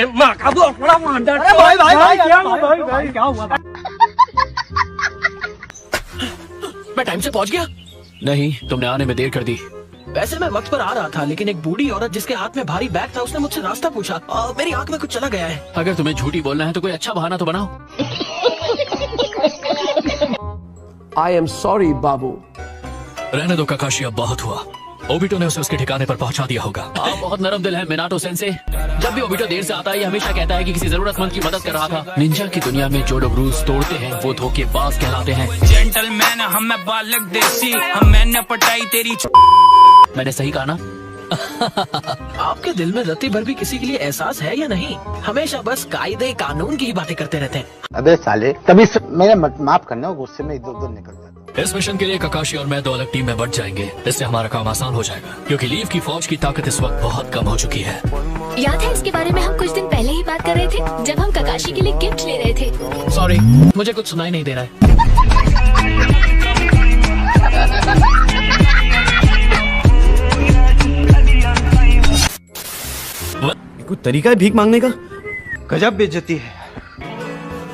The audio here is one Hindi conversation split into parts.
के माँ का बड़ा मांडा। अरे भाई भाई भाई क्या हुआ? मैं टाइम से पहुंच गया? नहीं, तुमने आने में देर कर दी। वैसे मैं वक्त पर आ रहा था, लेकिन एक बूढ़ी औरत जिसके हाथ में भारी बैग था उसने मुझसे रास्ता पूछा। मेरी आंख में कुछ चला गया है। अगर तुम्हें झूठी बोलना है तो कोई अच्छा बहाना तो बनाओ। आई एम सॉरी बाबू। रहने दो काकाशी, अब बहुत हुआ। ओबिटो ने उसे उसके ठिकाने पर पहुंचा दिया होगा। आप बहुत नरम दिल है मिनाटो सेंसे। जब भी ओबिटो देर से आता है ये हमेशा कहता है कि किसी जरूरतमंद की मदद कर रहा था। निंजा की दुनिया में जो लोग रूल्स तोड़ते हैं वो धोखेबाज कहलाते हैं। जेंटलमैन हम बालक देसी, हम मैंने पटाई तेरी। मैंने सही कहा ना? आपके दिल में रत्ती भर भी किसी के लिए एहसास है या नहीं? हमेशा बस कायदे कानून की ही बातें करते रहते हैं। अबे साले, कभी मेरे माफ करना, गुस्से में इधर उधर निकल जाता। इस मिशन के लिए काकाशी और मैं 2 अलग टीम में बंट जाएंगे। इससे हमारा काम आसान हो जाएगा, क्योंकि लीव की फौज की ताकत इस वक्त बहुत कम हो चुकी है। याद है इसके बारे में हम कुछ दिन पहले ही बात कर रहे थे, जब हम काकाशी के लिए गिफ्ट ले रहे थे। सॉरी, मुझे कुछ सुनाई नहीं दे रहा है। कुछ तरीका है भीख मांगने का? गजब बेइज्जती है।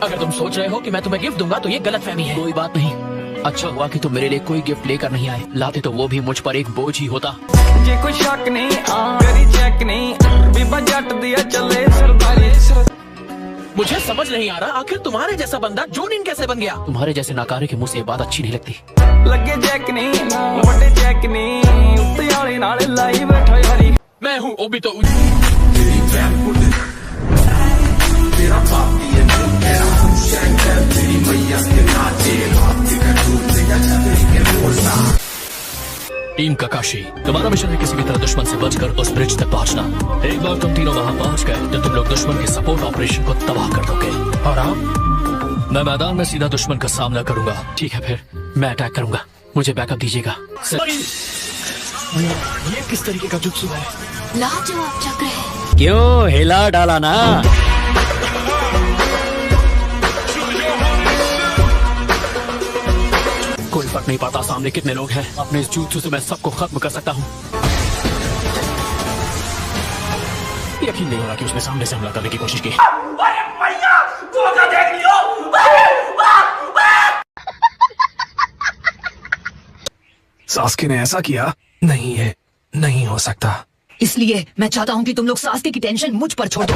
अगर तुम सोच रहे हो कि मैं तुम्हें गिफ्ट दूंगा तो ये गलतफहमी है। कोई बात नहीं, अच्छा हुआ कि तुम मेरे लिए कोई गिफ्ट लेकर नहीं आए। लाते तो वो भी मुझ पर एक बोझ ही होता। ये कोई शक नहीं, करी चेक नहीं, बीबा जट दिया चले सरदारी। मुझे समझ नहीं आ रहा, आखिर तुम्हारे जैसा बंदा जोनिन कैसे बन गया? तुम्हारे जैसे नाकारे के मुंह से ये बात अच्छी नहीं लगती। लगे चेक नहीं, बड़े चेक नहीं, उत्ते वाले नाले लाई बैठो यारी। मैं हूँ ओबिटो। टीम काकाशी, तुम्हारा मिशन है किसी भी तरह दुश्मन से बचकर उस ब्रिज तक पहुंचना। एक बार तुम तीनों वहां पहुंच गए तो तुम लोग दुश्मन के सपोर्ट ऑपरेशन को तबाह कर दोगे। और आप? मैं मैदान में सीधा दुश्मन का सामना करूंगा। ठीक है, फिर मैं अटैक करूंगा। मुझे बैकअप दीजिएगा। ये किस तरीके का जुत्सु है? लाजवाब चक्र है। क्यों हिला डाला ना? कोई फर्क नहीं पड़ता सामने कितने लोग हैं। अपने इस जुत्सु से मैं सबको खत्म कर सकता हूँ। यकीन नहीं हो रहा कि उसने सामने से हमला करने की कोशिश की। सास्के ने ऐसा किया नहीं है, नहीं हो सकता। इसलिए मैं चाहता हूँ कि तुम लोग सास्के की टेंशन मुझ पर छोड़ दो।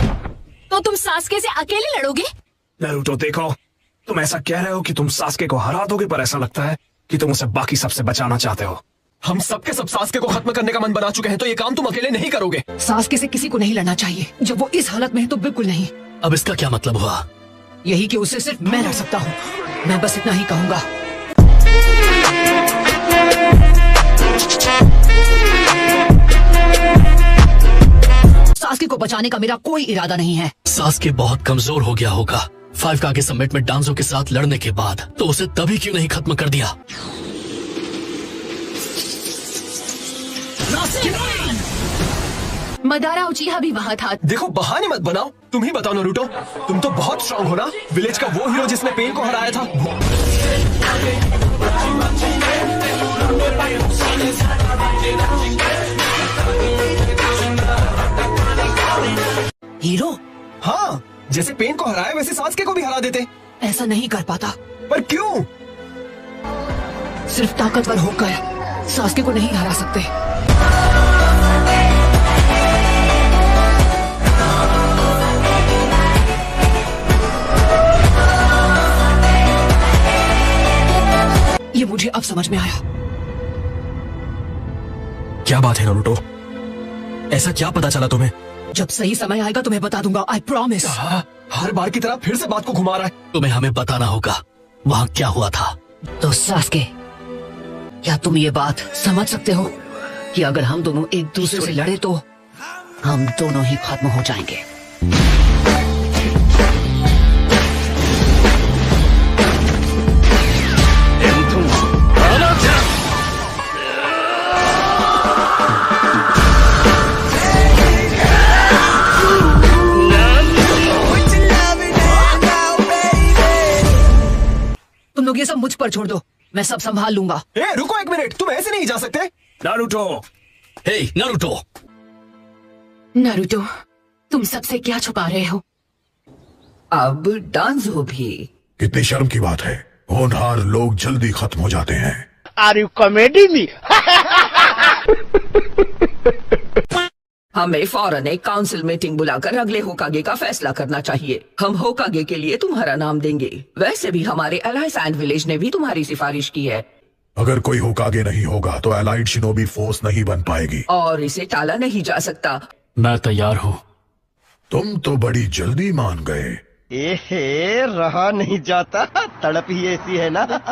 तो तुम सास्के से अकेले लड़ोगे? नारुतो देखो, तुम ऐसा कह रहे हो कि तुम सास्के को हरा दोगे, पर ऐसा लगता है कि तुम उसे बाकी सबसे बचाना चाहते हो। हम सबके सब सास्के को खत्म करने का मन बना चुके हैं, तो ये काम तुम अकेले नहीं करोगे। सास्के से किसी को नहीं लड़ना चाहिए। जब वो इस हालत में है तो बिल्कुल नहीं। अब इसका क्या मतलब हुआ? यही कि उससे सिर्फ मैं लड़ सकता हूँ। मैं बस इतना ही कहूँगा। सास्के को बचाने का मेरा कोई इरादा नहीं है। सास्के बहुत कमजोर हो गया होगा 5 का के समिट में डांजो के साथ लड़ने के बाद, तो उसे तभी क्यों नहीं खत्म कर दिया? मदारा उचिहा भी वहाँ था। देखो, बहाने मत बनाओ। तुम ही बताओ नारुतो, तुम तो बहुत स्ट्रांग हो ना। विलेज का वो हीरो जिसने पेन को हराया था। हीरो? हाँ, जैसे पेन को हराया वैसे सास्के को भी हरा देते। ऐसा नहीं कर पाता। पर क्यों? सिर्फ ताकतवर होकर सास्के को नहीं हरा सकते। ये मुझे अब समझ में आया। क्या बात है नारुतो? ऐसा क्या पता चला तुम्हें? जब सही समय आएगा तुम्हें बता दूंगा। I promise. हर बार की तरह फिर से बात को घुमा रहा है। तुम्हें हमें बताना होगा वहाँ क्या हुआ था। तो सास्के, क्या तुम ये बात समझ सकते हो कि अगर हम दोनों एक दूसरे से लड़े तो हम दोनों ही खत्म हो जाएंगे? तुम लोग ये सब मुझ पर छोड़ दो, मैं सब संभाल लूंगा। रुको एक मिनट, तुम ऐसे नहीं जा सकते। नारुतो, हे नारुतो। नारुतो, तुम सबसे क्या छुपा रहे हो? अब डांजो भी। कितनी शर्म की बात है, होनहार लोग जल्दी खत्म हो जाते हैं। Are you comedy me? हमें फौरन एक काउंसिल मीटिंग बुलाकर अगले होकागे का फैसला करना चाहिए। हम होकागे के लिए तुम्हारा नाम देंगे। वैसे भी हमारे एलाई सैंड विलेज ने भी तुम्हारी सिफारिश की है। अगर कोई होकागे नहीं होगा तो एलाइड शिनोबी फोर्स नहीं बन पाएगी और इसे टाला नहीं जा सकता। मैं तैयार हूँ। तुम तो बड़ी जल्दी मान गए। एहे, रहा नहीं जाता, तड़प ही ऐसी है ना।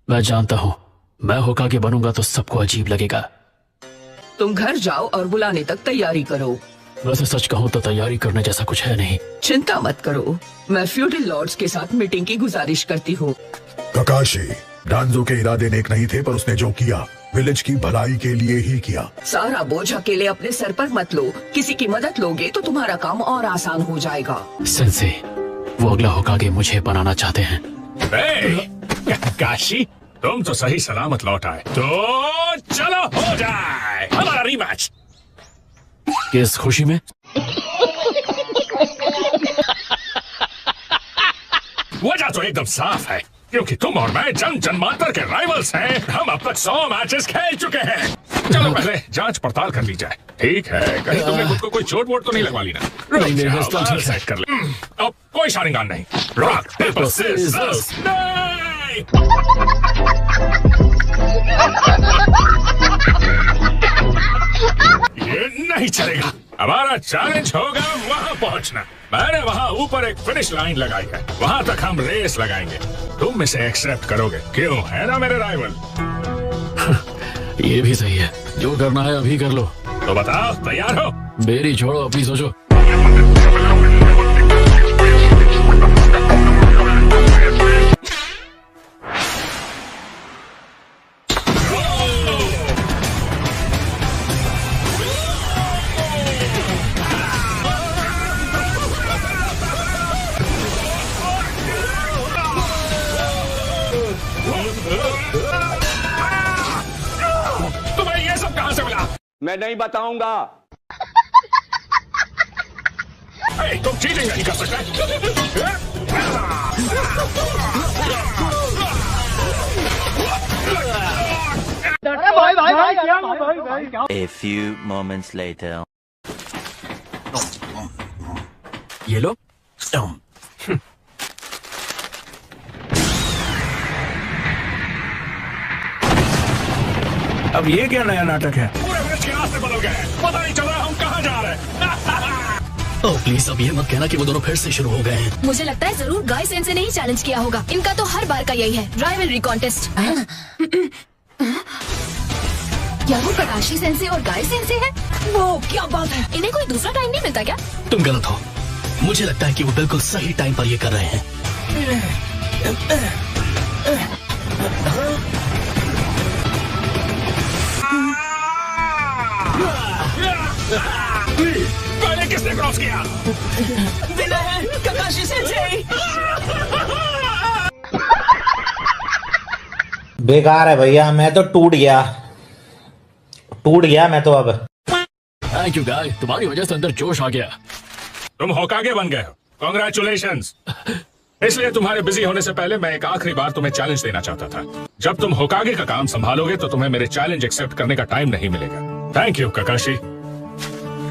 मैं जानता हूँ, मैं होकागे बनूंगा तो सबको अजीब लगेगा। तुम घर जाओ और बुलाने तक तैयारी करो। वैसे सच कहूँ तो तैयारी करने जैसा कुछ है नहीं। चिंता मत करो, मैं फ्यूडल लॉर्ड्स के साथ मीटिंग की गुजारिश करती हूँ। ककाशी, डांजो के इरादे नेक नहीं थे, पर उसने जो किया विलेज की भलाई के लिए ही किया। सारा बोझ अकेले अपने सर पर मत लो। किसी की मदद लोगे तो तुम्हारा काम और आसान हो जाएगा। सेंसे, वो अगला होकागे मुझे बनाना चाहते हैं। काशी, तुम तो सही सलामत लौट आए, तो चलो हो जाए हमारा रीमैच। किस खुशी में? वजह तो एकदम साफ है, क्योंकि तुम और मैं जन्मांतर के राइवल्स हैं। हम अब तक 100 मैचेस खेल चुके हैं। चलो पहले जांच पड़ताल कर ली जाए। ठीक है, कहीं तुमने खुद को कोई चोट वोट तो नहीं लगवा ली ना? सेट कर ले। अब कोई शारिंगान नहीं। Rock paper scissors. ये नहीं चलेगा। हमारा चैलेंज होगा वहाँ पहुँचना। मैंने वहाँ ऊपर एक फिनिश लाइन लगाई है, वहाँ तक हम रेस लगाएंगे। तुम इसे एक्सेप्ट करोगे? क्यों, है ना मेरे राइवल? ये भी सही है, जो करना है अभी कर लो। तो बताओ, तैयार हो? मेरी छोड़ो, अपनी सोचो। तुम्हें ये सब कहां से मिला? मैं नहीं बताऊंगा। तुम चीटिंग नहीं कर सकते। A few moments later. ये लो। अब ये क्या नया नाटक है? पूरे ब्रिज के रास्ते बदल गए, पता नहीं चल रहा हम कहाँ जा रहे हैं। ओह प्लीज, अब ये मत कहना कि वो दोनों फिर से शुरू हो गए हैं। मुझे लगता है जरूर गाय सेंसे ने ही चैलेंज किया होगा। इनका तो हर बार का यही है, राइवलरी कॉन्टेस्ट। क्या वो ककाशी सेंसे और गाय सेंसे है? वो क्या बात है, इन्हें कोई दूसरा टाइम नहीं मिलता क्या? तुम गलत हो, मुझे लगता है कि वो बिल्कुल सही टाइम पर ये कर रहे हैं। पहले किसने क्रॉस किया? ककाशी सेंसे। बेकार है भैया, मैं तो टूट गया मैं तो अब। थैंक यू गाय, तुम्हारी वजह से अंदर जोश आ गया। तुम होकागे बन गए हो, कांग्रेचुलेशंस। इसलिए तुम्हारे बिजी होने से पहले मैं एक आखिरी बार तुम्हें चैलेंज देना चाहता था। जब तुम होकागे का काम संभालोगे तो तुम्हें मेरे चैलेंज एक्सेप्ट करने का टाइम नहीं मिलेगा। Thank you ककाशी।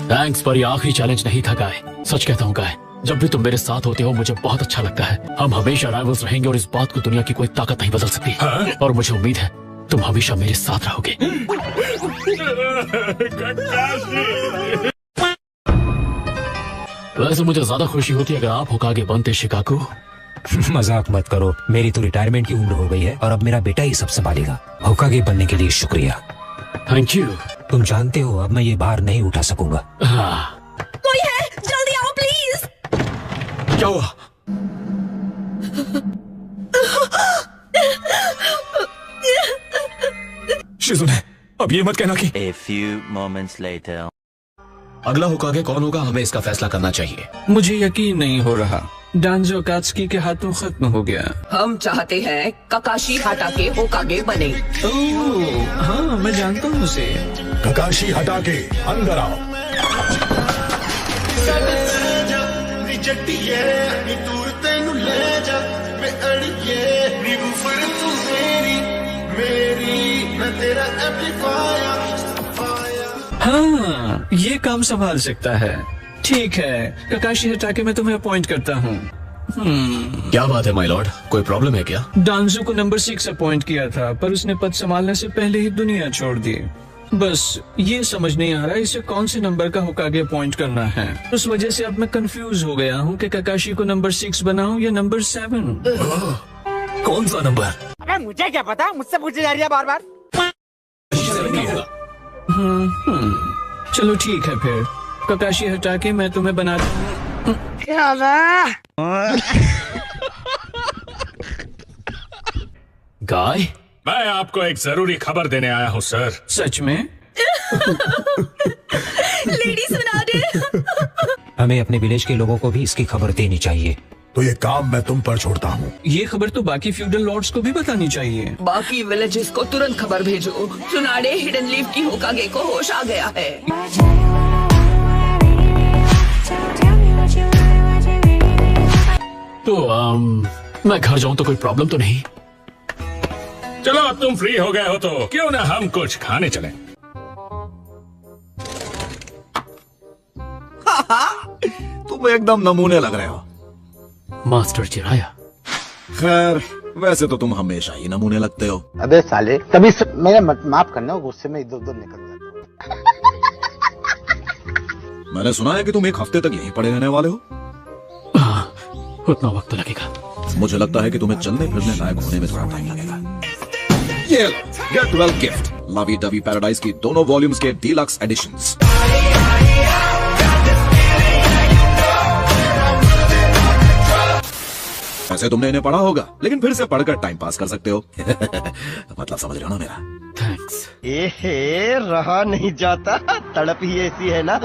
थैंक्स, पर ये आखिरी चैलेंज नहीं था गाय। सच कहता हूँ गाय, जब भी तुम मेरे साथ होते हो मुझे बहुत अच्छा लगता है। हम हमेशा राइवल्स रहेंगे और इस बात को दुनिया की कोई ताकत नहीं बदल सकती। हाँ? और मुझे उम्मीद है तुम हमेशा मेरे साथ रहोगे। वैसे मुझे ज्यादा खुशी होती अगर आप होकागे बनते शिकागो। मजाक मत करो, मेरी तो रिटायरमेंट की उम्र हो गई है और अब मेरा बेटा ही सब संभालेगा। होकागे बनने के लिए शुक्रिया। Thank you. तुम जानते हो अब मैं ये भार नहीं उठा सकूंगा। हाँ। कोई है, जल्दी आओ प्लीज। क्या हुआ? शिजुने, अब ये मत कहना कि। A few moments later. अगला होकागे कौन होगा, हमें इसका फैसला करना चाहिए। मुझे यकीन नहीं हो रहा, डांजो कात्सुकी के हाथों खत्म हो गया। हम चाहते हैं ककाशी हाटाके होकागे बने। ओह हाँ, मैं जानता हूँ उसे। ककाशी हटाके अंदर आओ। जट्टिए नी दूर तेनू ले जा मैं अड़िए नी वूफर तू मेरी मैं तेरा एम्पलीफायर। हाँ, ये काम संभाल सकता है। ठीक है, ककाशी हटाके मैं तुम्हें अपॉइंट करता हूँ। क्या बात है माय लॉर्ड, कोई प्रॉब्लम है क्या? डांजू को नंबर 6 अपॉइंट किया था, पर उसने पद संभालने से पहले ही दुनिया छोड़ दी। बस ये समझ नहीं आ रहा इसे कौन से नंबर का होकागे अपॉइंट करना है। उस वजह से अब मैं कंफ्यूज हो गया हूँ कि ककाशी को नंबर 6 बनाऊं या नंबर 7। कौन सा नंबर? अबे मुझे क्या पता, मुझसे पूछी जा रही है बार बार। चलो ठीक है फिर, ककाशी हटा के मैं तुम्हें बना गाय, मैं आपको एक जरूरी खबर देने आया हूँ सर। सच में? लेडी सुना दे। हमें अपने विलेज के लोगों को भी इसकी खबर देनी चाहिए। तो ये काम मैं तुम पर छोड़ता हूँ। ये खबर तो बाकी फ्यूडल लॉर्ड्स को भी बतानी चाहिए। बाकी विलेजेस को तुरंत खबर भेजो, सुनाडे हिडन लीफ की होकागे को होश आ गया है। तो मैं घर जाऊं तो कोई प्रॉब्लम तो नहीं? चलो अब तुम फ्री हो गए हो तो क्यों ना हम कुछ खाने चलें। तुम एकदम नमूने लग रहे हो मास्टर चिराया। खैर वैसे तो तुम हमेशा ही नमूने लगते हो। अबे साले, तभी मेरे माफ करना, गुस्से में इधर उधर निकल जाता हूँ। मैंने सुना है कि तुम एक हफ्ते तक यहीं पड़े रहने वाले हो। उतना वक्त लगेगा। मुझे लगता है कि तुम्हें चलने फिरने लायक होने में थोड़ा टाइम लगेगा। ये get well gift, lovey dovey paradise की दोनों वॉल्यूम्स के डीलक्स एडिशंस। वैसे तुमने इन्हें पढ़ा होगा, लेकिन फिर से पढ़कर टाइम पास कर सकते हो। मतलब समझ रहे हो ना मेरा? थैंक्स। ए रहा नहीं जाता, तड़प ही ऐसी है ना।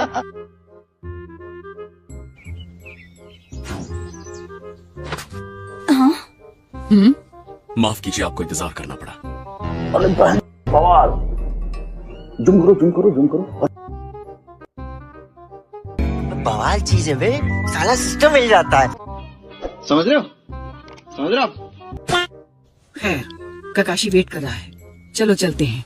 माफ कीजिए, आपको इंतजार करना पड़ा। अरे बवाल, जुम करो। बवाल चीज है बे, सारा सिस्टम मिल जाता है। समझ रहे हो? है, ककाशी वेट कर रहा है, चलो चलते हैं।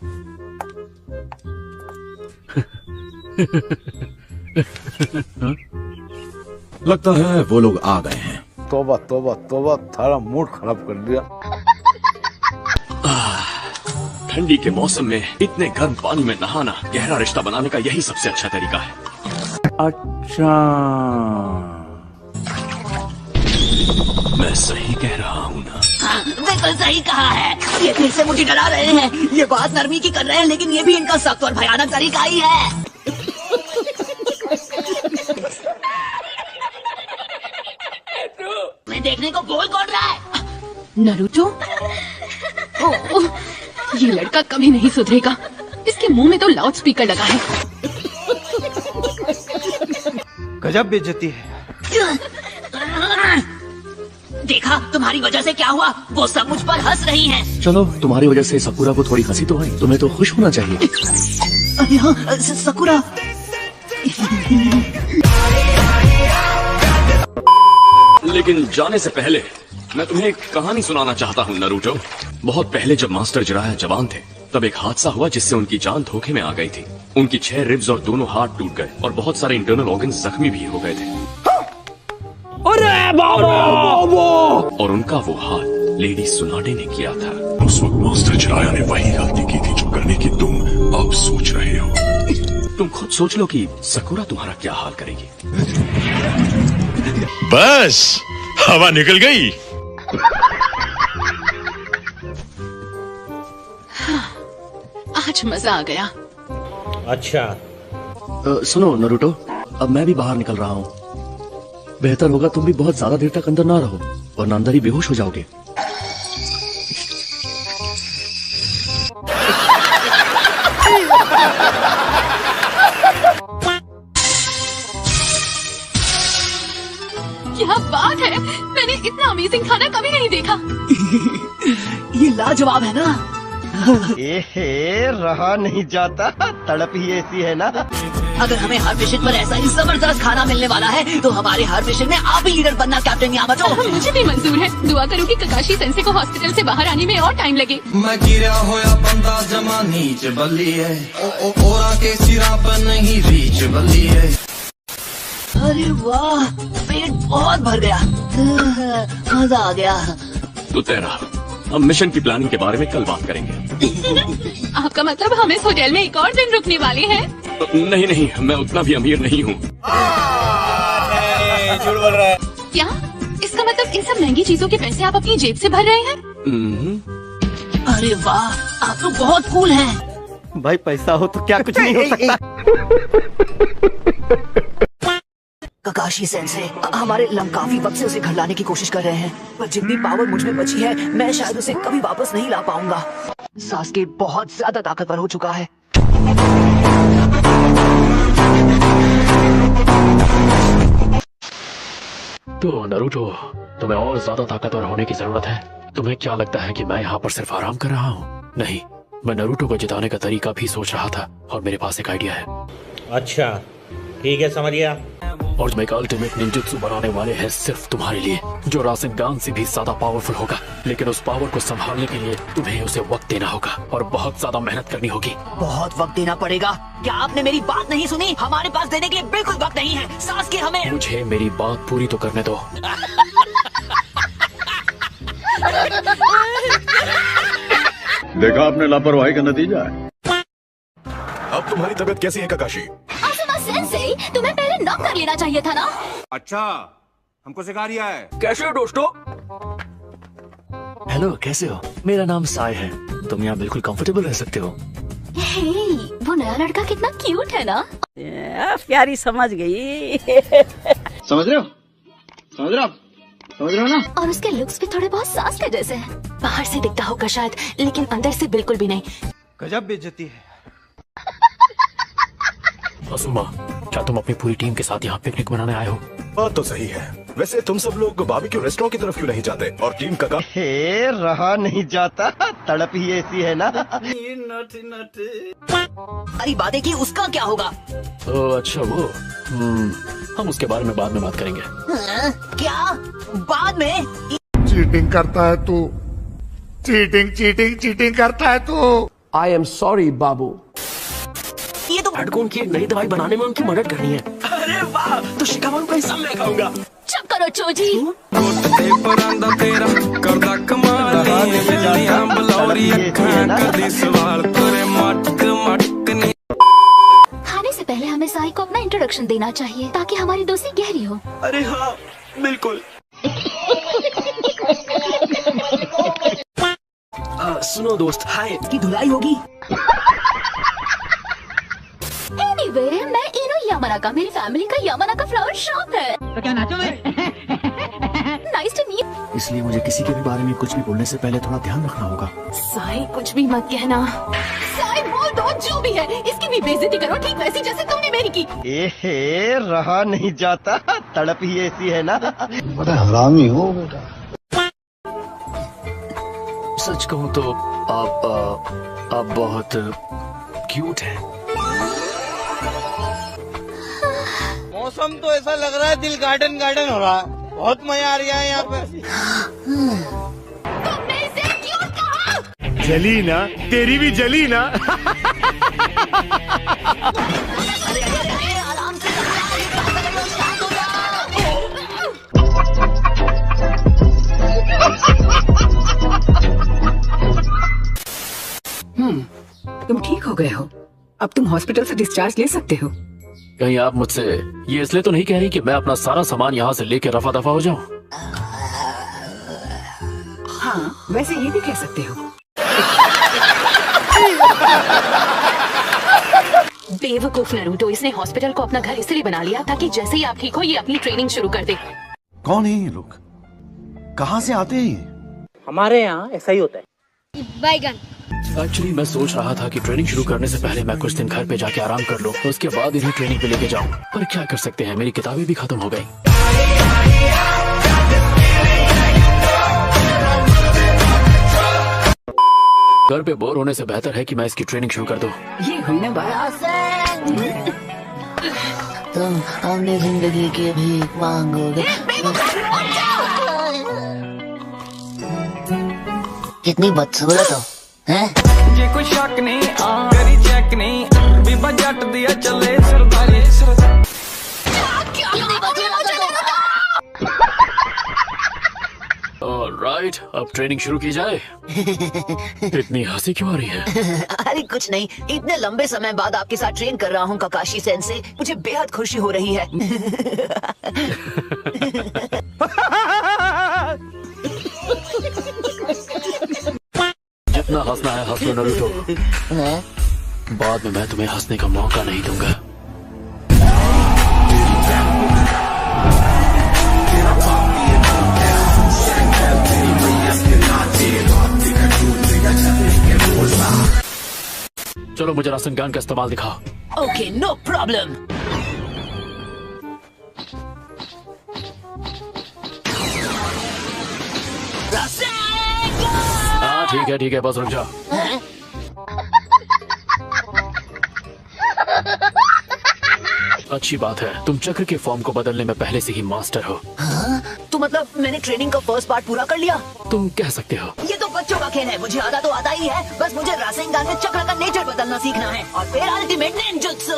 लगता है वो लोग आ गए हैं। तोबा, थारा मूड खराब कर दिया। ठंडी के मौसम में इतने गर्म पानी में नहाना गहरा रिश्ता बनाने का यही सबसे अच्छा तरीका है। अच्छा, मैं सही कह रहा हूँ ना? बिल्कुल सही कहा है। ये फिर से मुझे डरा रहे हैं। ये बात नरमी की कर रहे हैं, लेकिन ये भी इनका सख्त और भयानक तरीका ही है। मैं देखने को बोल कौन रहा है? नरूटो? ओह, ये लड़का कभी नहीं सुधरेगा। इसके मुंह में तो लाउड स्पीकर लगा है। गजब बेइज्जती है। देखा तुम्हारी वजह से क्या हुआ? वो सब मुझ पर हंस रही हैं। चलो, तुम्हारी वजह से सकुरा को थोड़ी हंसी तो आई, तुम्हें तो खुश होना चाहिए। अरे हाँ, सकुरा। लेकिन जाने से पहले मैं तुम्हें एक कहानी सुनाना चाहता हूँ नरूटो। बहुत पहले जब मास्टर जिराया जवान थे, तब एक हादसा हुआ जिससे उनकी जान धोखे में आ गई थी। उनकी 6 रिब्स और दोनों हाथ टूट गए और बहुत सारे इंटरनल ऑर्गन्स जख्मी भी हो गए थे। अरे बाबा! और उनका वो हाथ लेडी सुनाडे ने किया था। उस वक्त मास्टर जिराया ने वही गलती की थी जो करने की तुम अब सोच रहे हो। तुम खुद सोच लो कि सकुरा तुम्हारा क्या हाल करेगी। बस हवा निकल गई। आज मजा आ गया। अच्छा, सुनो नरूटो, अब मैं भी बाहर निकल रहा हूँ। बेहतर होगा तुम भी बहुत ज्यादा देर तक अंदर ना रहो, वरना अंदर ही बेहोश हो जाओगे। क्या बात है, मैंने इतना अमेजिंग खाना कभी नहीं देखा। ये लाजवाब है ना? रहा नहीं जाता, तड़प ही ऐसी है ना। अगर हमें हर मिशन पर ऐसा ही जबरदस्त खाना मिलने वाला है तो हमारे हर मिशन में आप ही लीडर बनना कैप्टन यामाटो। मुझे भी मंजूर है। दुआ करूँ कि ककाशी सेंसे को हॉस्पिटल से बाहर आने में और टाइम लगे। मैं गिरा होया बंदा जमा नीच बल्ली है, ओरा के सिरा पर नहीं रीच बल्ली है। अरे वाह, पेट बहुत भर गया, मजा आ गया। तो तेरा हम मिशन की प्लानिंग के बारे में कल बात करेंगे। आपका मतलब हम इस होटल में एक और दिन रुकने वाले हैं? नहीं नहीं, मैं उतना भी अमीर नहीं हूँ। झूठ बोल रहा है। क्या इसका मतलब इन सब महंगी चीजों के पैसे आप अपनी जेब से भर रहे हैं? अरे वाह, आप तो बहुत कूल हैं। भाई पैसा हो तो क्या कुछ नहीं हो सकता। ककाशी सेंसे हमारे काफी वक्त से उसे घर लाने की कोशिश कर रहे हैं, पर जितनी पावर मुझ में बची है मैं शायद उसे कभी वापस नहीं ला पाऊंगा। सास्के बहुत ज्यादा ताकतवर हो चुका है। तो नरूटो, तुम्हें और ज्यादा ताकतवर होने की जरूरत है। तुम्हें क्या लगता है कि मैं यहाँ पर सिर्फ आराम कर रहा हूँ? नहीं, मैं नरूटो को जिताने का तरीका भी सोच रहा था और मेरे पास एक आइडिया है। अच्छा ठीक है, समझ गया। और मैं एक अल्टीमेट निंजुत्सु बनाने वाले हैं सिर्फ तुम्हारे लिए, जो रासेनगान से भी ज्यादा पावरफुल होगा। लेकिन उस पावर को संभालने के लिए तुम्हें उसे वक्त देना होगा और बहुत ज्यादा मेहनत करनी होगी। बहुत वक्त देना पड़ेगा? क्या आपने मेरी बात नहीं सुनी? हमारे पास देने के लिए बिल्कुल वक्त नहीं है। सास्के हमें मुझे मेरी बात पूरी तो करने दो। देखा आपने लापरवाही का नतीजा है। अब तुम्हारी तबीयत कैसी है ककाशी? सेंसे, तुम्हें पहले नॉक कर लेना चाहिए था ना। अच्छा, हमको सिखा रिया है। कैसे हो दोस्तों? हेलो, कैसे हो? मेरा नाम साय है। तुम यहाँ बिल्कुल कंफर्टेबल रह सकते हो। हे, वो नया लड़का कितना क्यूट है ना। प्यारी समझ गई। समझ रहे हो? समझ रहे हो? समझ रहे हो ना? और उसके लुक्स भी थोड़े बहुत सास के जैसे हैं। बाहर से दिखता होगा शायद, लेकिन अंदर से बिल्कुल भी नहीं। गजब बेइज्जती है। असुमा, क्या तुम अपनी पूरी टीम के साथ यहाँ पिकनिक मनाने आए हो? बात तो सही है। वैसे तुम सब लोग बारबेक्यू रेस्टोरेंट की तरफ क्यों नहीं जाते? और टीम का रहा नहीं जाता, तड़प ही ऐसी है ना। सारी बातें की, उसका क्या होगा? ओह अच्छा, वो हम उसके बारे में बाद में बात करेंगे। क्या बाद में? चीटिंग करता है तू, चीटिंग करता है तू। I am sorry, बाबू। ये तो हेडकोन की नई दवाई बनाने में उनकी मदद करनी है। अरे वाह, तो शिकावन को हिस्सा मैं खाऊंगा। चुप करो चोजी। खाने से पहले हमें साई को अपना इंट्रोडक्शन देना चाहिए ताकि हमारी दोस्ती गहरी हो। अरे हाँ, बिल्कुल। सुनो दोस्त, हाय की धुलाई होगी। Anyway, मैं इनो यामानाका, मेरी फैमिली का यामानाका फ्लावर शॉप है। तो क्या नाचोगे? Nice to meet। इसलिए मुझे किसी के भी बारे में कुछ भी बोलने से पहले थोड़ा ध्यान रखना होगा। साई, कुछ भी मत कहना। साई बोल दो, जो भी है, इसकी भी बेइज्जती करो, ठीक वैसी जैसे तुमने मेरी की। रहा नहीं जाता, तड़प ही ऐसी है ना। बड़ा हरामी हो बेटा। सच कहूँ तो आप बहुत क्यूट हैं। मौसम तो ऐसा लग रहा है दिल गार्डन गार्डन हो रहा है। बहुत मजा आ रहा है यहाँ पे। तुमने इसे क्यों कहा? जली ना, तेरी भी जली ना। आराम से तुम ठीक हो गए हो, अब तुम हॉस्पिटल से डिस्चार्ज ले सकते हो। कहीं आप मुझसे ये इसलिए तो नहीं कह रही कि मैं अपना सारा सामान यहाँ से लेकर रफा दफा हो जाऊँ? हाँ, वैसे ये भी कह सकते हो। बेवकूफ नरूटो, इसने हॉस्पिटल को अपना घर इसलिए बना लिया ताकि जैसे ही आप ठीक हो ये अपनी ट्रेनिंग शुरू कर दे। कौन है ये लोग? कहाँ से आते हैं? हमारे यहाँ ऐसा ही होता है। बैगन। एक्चुअली मैं सोच रहा था कि ट्रेनिंग शुरू करने से पहले मैं कुछ दिन घर पे जाके आराम कर लूं, उसके बाद इन्हें ट्रेनिंग पे लेके जाऊं। पर क्या कर सकते हैं, मेरी किताबें भी खत्म हो गई। घर पे बोर होने से बेहतर है कि मैं इसकी ट्रेनिंग शुरू कर दूं। ये हुई ना बात। तुम अपनी जिंदगी की भीख मांगोगे। कितनी बदसूरत हो, हैं? जे कोई शक नहीं तेरी चेक नहीं बीबा जट दिया चले सरदारी ऑलराइट, अब ट्रेनिंग शुरू की जाए। इतनी हंसी क्यों आ रही है? अरे कुछ नहीं, इतने लंबे समय बाद आपके साथ ट्रेन कर रहा हूँ ककाशी सेंसे, मुझे बेहद खुशी हो रही है। जितना हंसना है हंस लो नरूटो, बाद में मैं तुम्हें हंसने का मौका नहीं दूंगा। चलो मुझे रासनगान का इस्तेमाल दिखाओ। Okay, no problem. हाँ ठीक है, बस रुक जाओ। अच्छी बात है, तुम चक्र के फॉर्म को बदलने में पहले से ही मास्टर हो। हाँ? तो मतलब मैंने ट्रेनिंग का फर्स्ट पार्ट पूरा कर लिया? तुम कह सकते हो। ये तो बच्चों का खेल है, मुझे आधा तो आता ही है, बस मुझे रासेंगान में चक्र का नेचर बदलना सीखना है और फिर अल्टीमेट निंजुत्सु।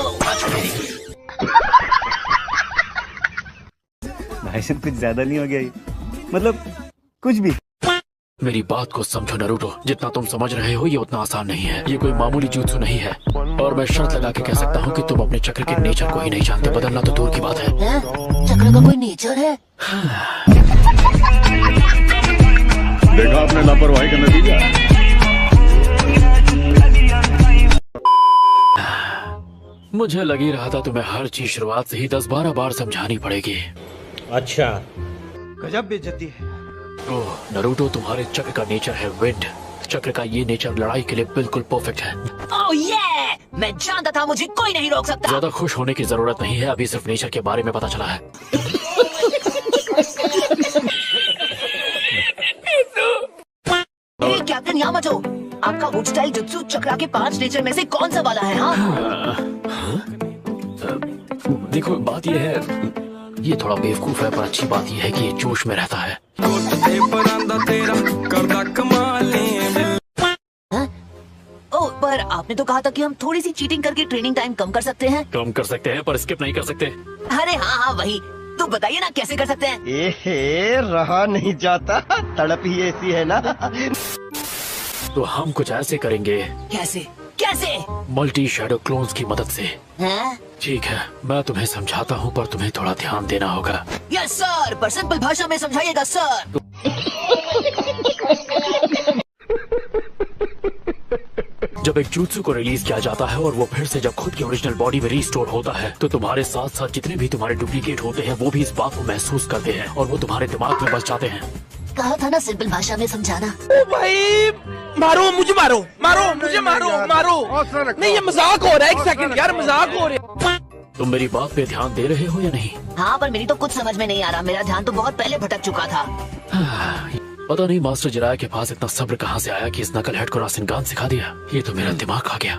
भाई साहब कुछ ज्यादा नहीं हो गया ये? मतलब कुछ भी। मेरी बात को समझो नरूटो, जितना तुम समझ रहे हो ये उतना आसान नहीं है। ये कोई मामूली जुत्सु नहीं है और मैं शर्त लगा के कह सकता हूँ कि तुम अपने चक्र के नेचर को ही नहीं जानते, बदलना तो दूर की बात है। चक्र का कोई नेचर है? देखा आपने लापरवाही का नतीजा। मुझे लगी रहा था तुम्हें हर चीज शुरुआत से ही 10-12 बार समझानी पड़ेगी। अच्छा, गजब बेइज्जती है। ओह नरूटो, तुम्हारे चक्र का नेचर है विंड। चक्र का ये नेचर लड़ाई के लिए बिल्कुल परफेक्ट है। ओह ये, मैं जानता था मुझे कोई नहीं रोक सकता। ज्यादा खुश होने की जरूरत नहीं है, अभी सिर्फ नेचर के बारे में पता चला है। कैप्टन यामाटो, आपका वुड स्टाइल जुत्सु चक्रा के 5 नेचर में से कौन सा वाला है? देखो बात ये है, ये थोड़ा बेवकूफ है, पर अच्छी बात ये है कि ये जोश में रहता है। ओह, पर आपने तो कहा था कि हम थोड़ी सी चीटिंग करके ट्रेनिंग टाइम कम कर सकते हैं। कम कर सकते हैं पर स्किप नहीं कर सकते। अरे हाँ वही, तो बताइए ना कैसे कर सकते हैं? एहे, रहा नहीं जाता, तड़प ही ऐसी है ना। तो हम कुछ ऐसे करेंगे। कैसे कैसे? मल्टी शैडो क्लोन्स की मदद से। हैं? ठीक है, मैं तुम्हें समझाता हूँ पर तुम्हें थोड़ा ध्यान देना होगा। यस सर, पर सिंपल भाषा में समझाइएगा सर। जब एक जुत्सु को रिलीज किया जाता है और वो फिर से जब खुद की ओरिजिनल बॉडी में रीस्टोर होता है, तो तुम्हारे साथ साथ जितने भी तुम्हारे डुप्लीकेट होते हैं वो भी इस बात को महसूस करते हैं और वो तुम्हारे दिमाग में बस जाते हैं। कहा था ना सिंपल भाषा में समझाना। ओ भाई, मारो मुझे, मारो मुझे, मारो। नहीं ये मजाक हो रहा है, एक सेकंड यार, मजाक हो रहा है। तुम मेरी बात पे ध्यान दे रहे हो या नहीं? हाँ, पर मेरी तो कुछ समझ में नहीं आ रहा, मेरा ध्यान तो बहुत पहले भटक चुका था। पता नहीं मास्टर जिराया के पास इतना सब्र कहाँ से आया कि इस नकलहट को रासेनगान सिखा दिया। ये तो मेरा दिमाग खा गया।